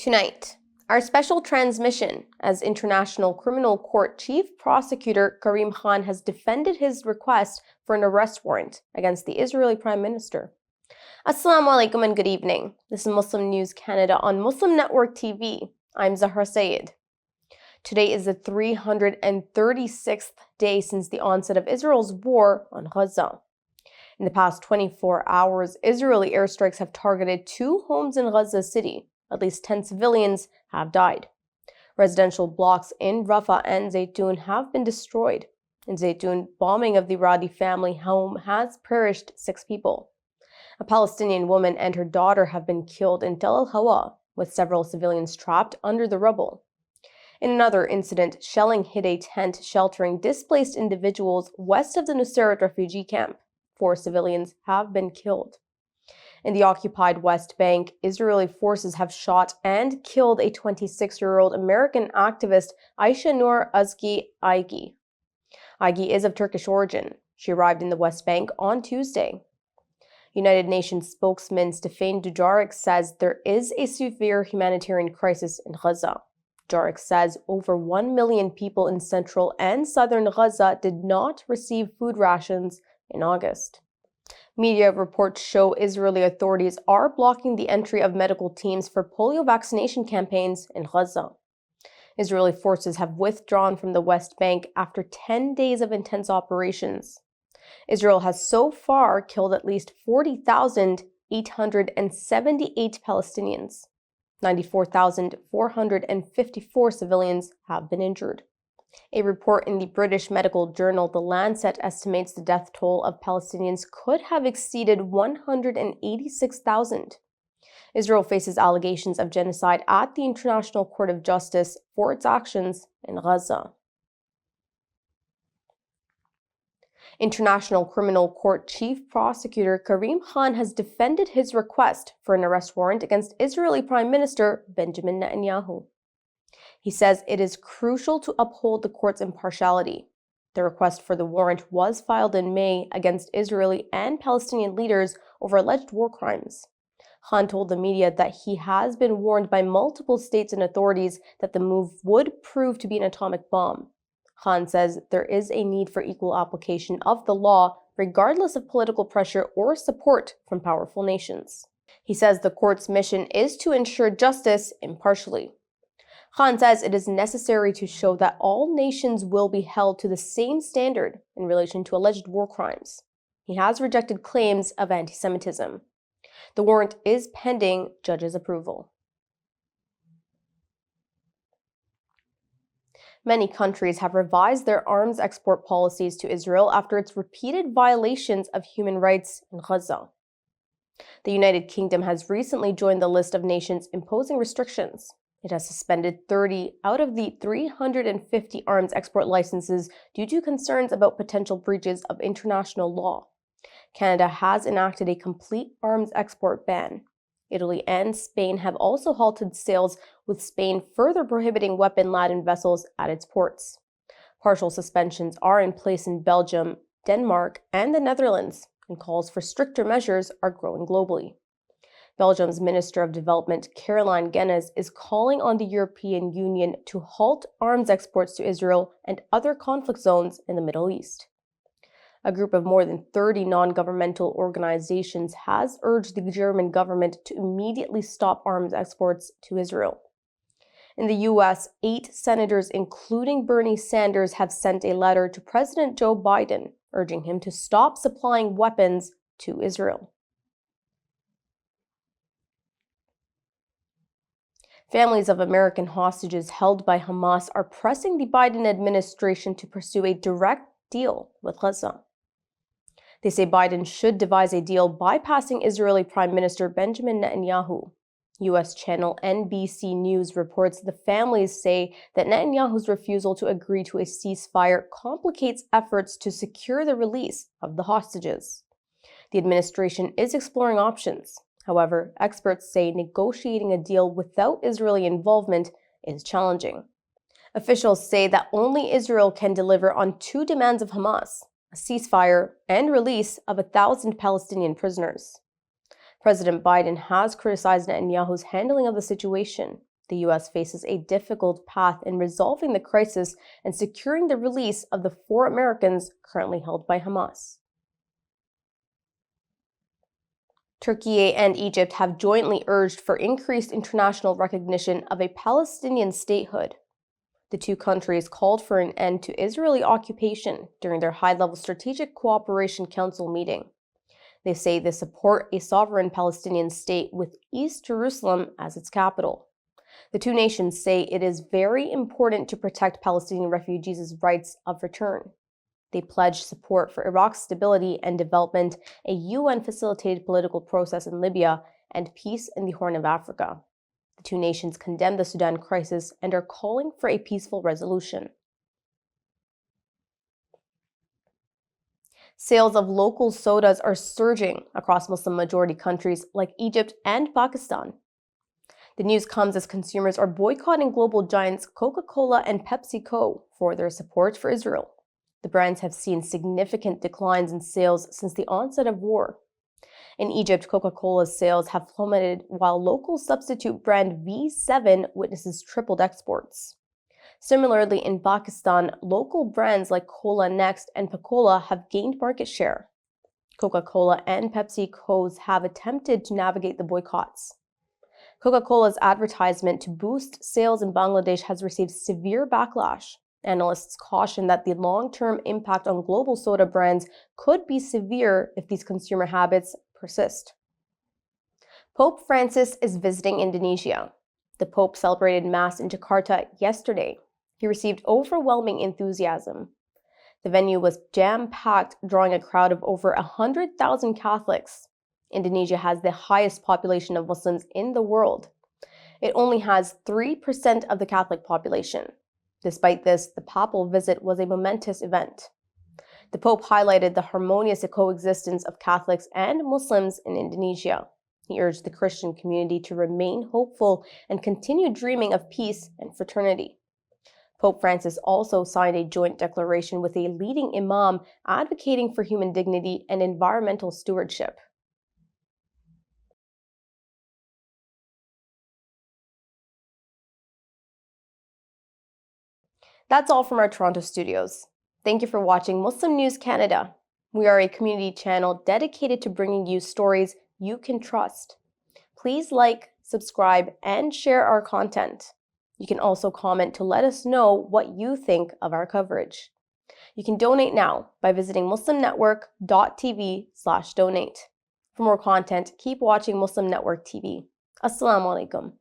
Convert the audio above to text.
Tonight, our special transmission as International Criminal Court Chief Prosecutor Karim Khan has defended his request for an arrest warrant against the Israeli Prime Minister. Assalamu alaikum and good evening. This is Muslim News Canada on Muslim Network TV. I'm Zahra Sayed. Today is the 336th day since the onset of Israel's war on Gaza. In the past 24 hours, Israeli airstrikes have targeted 2 homes in Gaza City. At least 10 civilians have died. Residential blocks in Rafah and Zaytun have been destroyed. In Zaytun, bombing of the Radi family home has perished 6 people. A Palestinian woman and her daughter have been killed in Tel al-Hawa, with several civilians trapped under the rubble. In another incident, shelling hit a tent sheltering displaced individuals west of the Nuseirat refugee camp. 4 civilians have been killed. In the occupied West Bank, Israeli forces have shot and killed a 26-year-old American activist, Aisha Noor Azgi Aigi. Aigi is of Turkish origin. She arrived in the West Bank on Tuesday. United Nations spokesman Stefan Dujarric says there is a severe humanitarian crisis in Gaza. Dujarric says over 1 million people in central and southern Gaza did not receive food rations in August. Media reports show Israeli authorities are blocking the entry of medical teams for polio vaccination campaigns in Gaza. Israeli forces have withdrawn from the West Bank after 10 days of intense operations. Israel has so far killed at least 40,878 Palestinians. 94,454 civilians have been injured. A report in the British medical journal The Lancet estimates the death toll of Palestinians could have exceeded 186,000. Israel faces allegations of genocide at the International Court of Justice for its actions in Gaza. International Criminal Court Chief Prosecutor Karim Khan has defended his request for an arrest warrant against Israeli Prime Minister Benjamin Netanyahu. He says it is crucial to uphold the court's impartiality. The request for the warrant was filed in May against Israeli and Palestinian leaders over alleged war crimes. Khan told the media that he has been warned by multiple states and authorities that the move would prove to be an atomic bomb. Khan says there is a need for equal application of the law, regardless of political pressure or support from powerful nations. He says the court's mission is to ensure justice impartially. Khan says it is necessary to show that all nations will be held to the same standard in relation to alleged war crimes. He has rejected claims of anti-Semitism. The warrant is pending judge's approval. Many countries have revised their arms export policies to Israel after its repeated violations of human rights in Gaza. The United Kingdom has recently joined the list of nations imposing restrictions. It has suspended 30 out of the 350 arms export licenses due to concerns about potential breaches of international law. Canada has enacted a complete arms export ban. Italy and Spain have also halted sales, with Spain further prohibiting weapon-laden vessels at its ports. Partial suspensions are in place in Belgium, Denmark, and the Netherlands, and calls for stricter measures are growing globally. Belgium's Minister of Development, Caroline Gennes, is calling on the European Union to halt arms exports to Israel and other conflict zones in the Middle East. A group of more than 30 non-governmental organizations has urged the German government to immediately stop arms exports to Israel. In the U.S., 8 senators, including Bernie Sanders, have sent a letter to President Joe Biden, urging him to stop supplying weapons to Israel. Families of American hostages held by Hamas are pressing the Biden administration to pursue a direct deal with Gaza. They say Biden should devise a deal bypassing Israeli Prime Minister Benjamin Netanyahu. U.S. channel NBC News reports the families say that Netanyahu's refusal to agree to a ceasefire complicates efforts to secure the release of the hostages. The administration is exploring options. However, experts say negotiating a deal without Israeli involvement is challenging. Officials say that only Israel can deliver on 2 demands of Hamas: a ceasefire and release of 1,000 Palestinian prisoners. President Biden has criticized Netanyahu's handling of the situation. The U.S. faces a difficult path in resolving the crisis and securing the release of the 4 Americans currently held by Hamas. Turkiye and Egypt have jointly urged for increased international recognition of a Palestinian statehood. The 2 countries called for an end to Israeli occupation during their high-level Strategic Cooperation Council meeting. They say they support a sovereign Palestinian state with East Jerusalem as its capital. The 2 nations say it is very important to protect Palestinian refugees' rights of return. They pledged support for Iraq's stability and development, a UN-facilitated political process in Libya, and peace in the Horn of Africa. The 2 nations condemn the Sudan crisis and are calling for a peaceful resolution. Sales of local sodas are surging across Muslim-majority countries like Egypt and Pakistan. The news comes as consumers are boycotting global giants Coca Cola and Pepsi for their support for Israel. The brands have seen significant declines in sales since the onset of war. In Egypt, Coca Cola's sales have plummeted, while local substitute brand V7 witnesses tripled exports. Similarly, in Pakistan, local brands like Cola Next and Pacola have gained market share. Coca Cola and Pepsi have attempted to navigate the boycotts. Coca Cola's advertisement to boost sales in Bangladesh has received severe backlash. Analysts caution that the long-term impact on global soda brands could be severe if these consumer habits persist. Pope Francis is visiting Indonesia. The Pope celebrated Mass in Jakarta yesterday. He received overwhelming enthusiasm. The venue was jam-packed, drawing a crowd of over 100,000 Catholics. Indonesia has the highest population of Muslims in the world. It only has 3% of the Catholic population. Despite this, the papal visit was a momentous event. The Pope highlighted the harmonious coexistence of Catholics and Muslims in Indonesia. He urged the Christian community to remain hopeful and continue dreaming of peace and fraternity. Pope Francis also signed a joint declaration with a leading imam advocating for human dignity and environmental stewardship. That's all from our Toronto studios. Thank you for watching Muslim News Canada. We are a community channel dedicated to bringing you stories you can trust. Please like, subscribe, and share our content. You can also comment to let us know what you think of our coverage. You can donate now by visiting muslimnetwork.tv/donate. For more content, keep watching Muslim Network TV. Assalamu alaikum.